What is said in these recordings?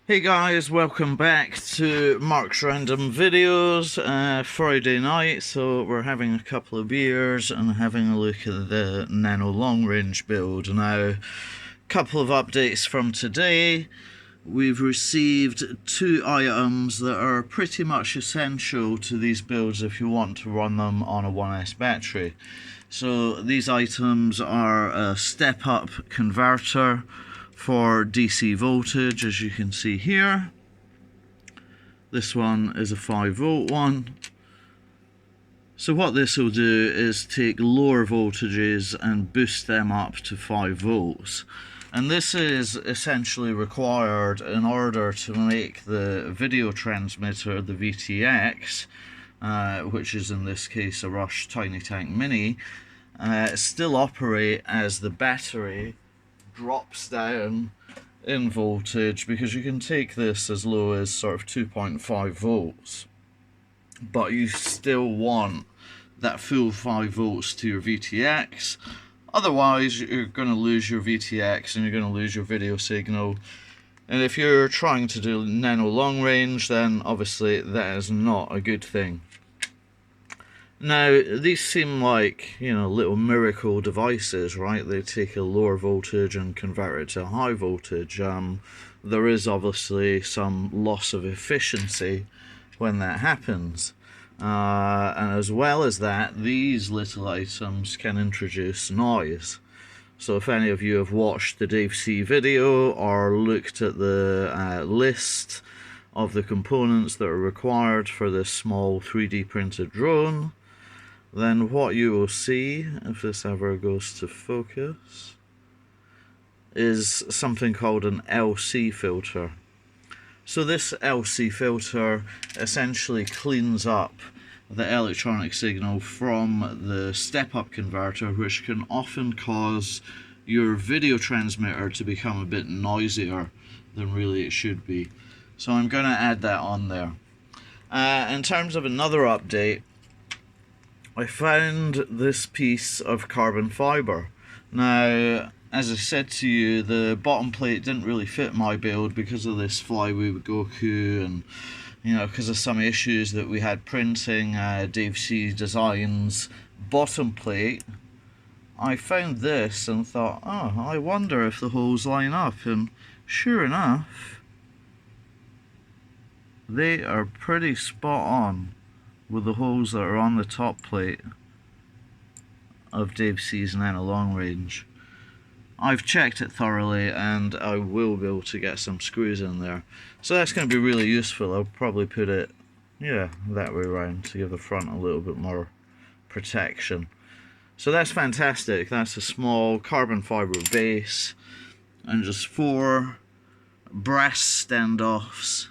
Hey guys, welcome back to Mark's Random Videos. Friday night, so we're having a couple of beers and having a look at the nano long range build. Now, a couple of updates from today. We've received two items that are pretty much essential to these builds if you want to run them on a 1S battery. So these items are a step-up converter for DC voltage, as you can see here. This one is a 5V one. So what this will do is take lower voltages and boost them up to 5V. And this is essentially required in order to make the video transmitter, the VTX, which is in this case a Rush Tiny Tank Mini, still operate as the battery drops down in voltage, because you can take this as low as sort of 2.5 volts, but you still want that full 5 volts to your VTX. Otherwise you're going to lose your VTX and you're going to lose your video signal. And if you're trying to do nano long range, then obviously that is not a good thing. Now, these seem like, you know, little miracle devices, right? They take a lower voltage and convert it to high voltage. There is obviously some loss of efficiency when that happens. And as well as that, these little items can introduce noise. So if any of you have watched the Dave C video or looked at the list of the components that are required for this small 3D printed drone, then what you will see, if this ever goes to focus, is something called an LC filter. So this LC filter essentially cleans up the electronic signal from the step-up converter, which can often cause your video transmitter to become a bit noisier than really it should be. So I'm going to add that on there. In terms of another update, I found this piece of carbon fiber. Now, as I said to you, the bottom plate didn't really fit my build because of this Flywoo GOKU, and you know, because of some issues that we had printing Dave C Designs bottom plate. I found this and thought, oh, I wonder if the holes line up, and sure enough, they are pretty spot on with the holes that are on the top plate of Dave C's nano long range. I've checked it thoroughly and I will be able to get some screws in there. So that's going to be really useful. I'll probably put it, yeah, that way around to give the front a little bit more protection. So that's fantastic. That's a small carbon fiber base and just 4 brass standoffs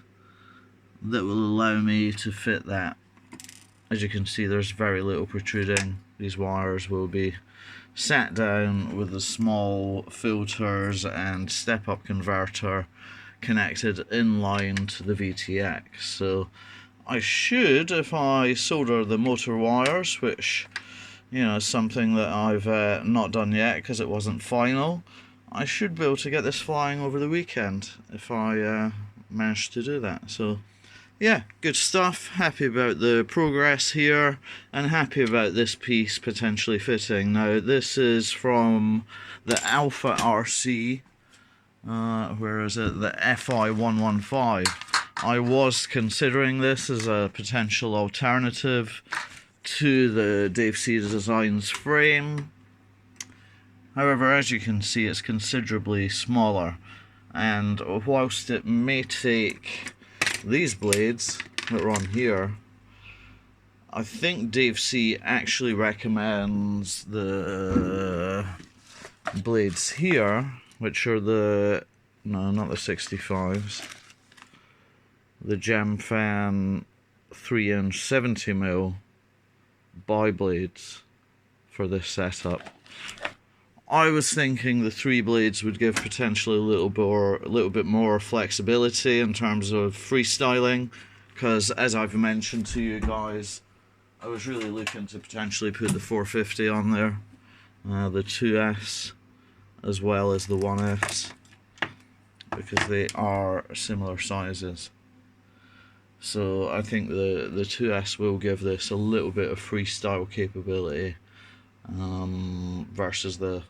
that will allow me to fit that. As you can see, there's very little protruding. These wires will be sat down with the small filters and step-up converter connected in line to the VTX. So I should, if I solder the motor wires, which, you know, is something that I've not done yet because it wasn't final, I should be able to get this flying over the weekend if I manage to do that. So yeah, good stuff. Happy about the progress here and happy about this piece potentially fitting. Now, this is from the Alpha RC, where is it? The FI115. I was considering this as a potential alternative to the Dave C Designs frame. However, as you can see, it's considerably smaller, and whilst it may take these blades that are on here, I think Dave C actually recommends the blades here, which are the, no, not the 65s, the Jamfan 3-inch 70mm bi blades for this setup. I was thinking the 3 blades would give potentially a little bit more flexibility in terms of freestyling, because as I've mentioned to you guys, I was really looking to potentially put the 450 on there, the 2S as well as the 1S. because they are similar sizes. So I think the 2S will give this a little bit of freestyle capability versus the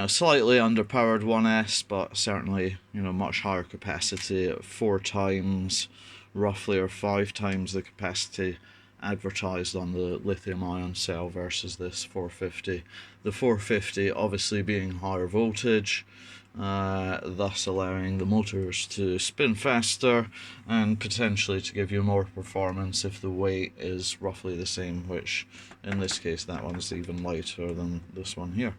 slightly underpowered 1S, but certainly much higher capacity at 4 times roughly, or 5 times the capacity advertised on the lithium ion cell versus this 450. The 450 obviously being higher voltage, thus allowing the motors to spin faster and potentially to give you more performance if the weight is roughly the same, which in this case that one's even lighter than this one here.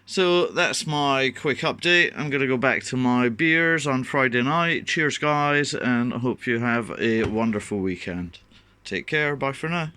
So that's my quick update. I'm going to go back to my beers on Friday night. Cheers guys, and I hope you have a wonderful weekend. Take care, bye for now.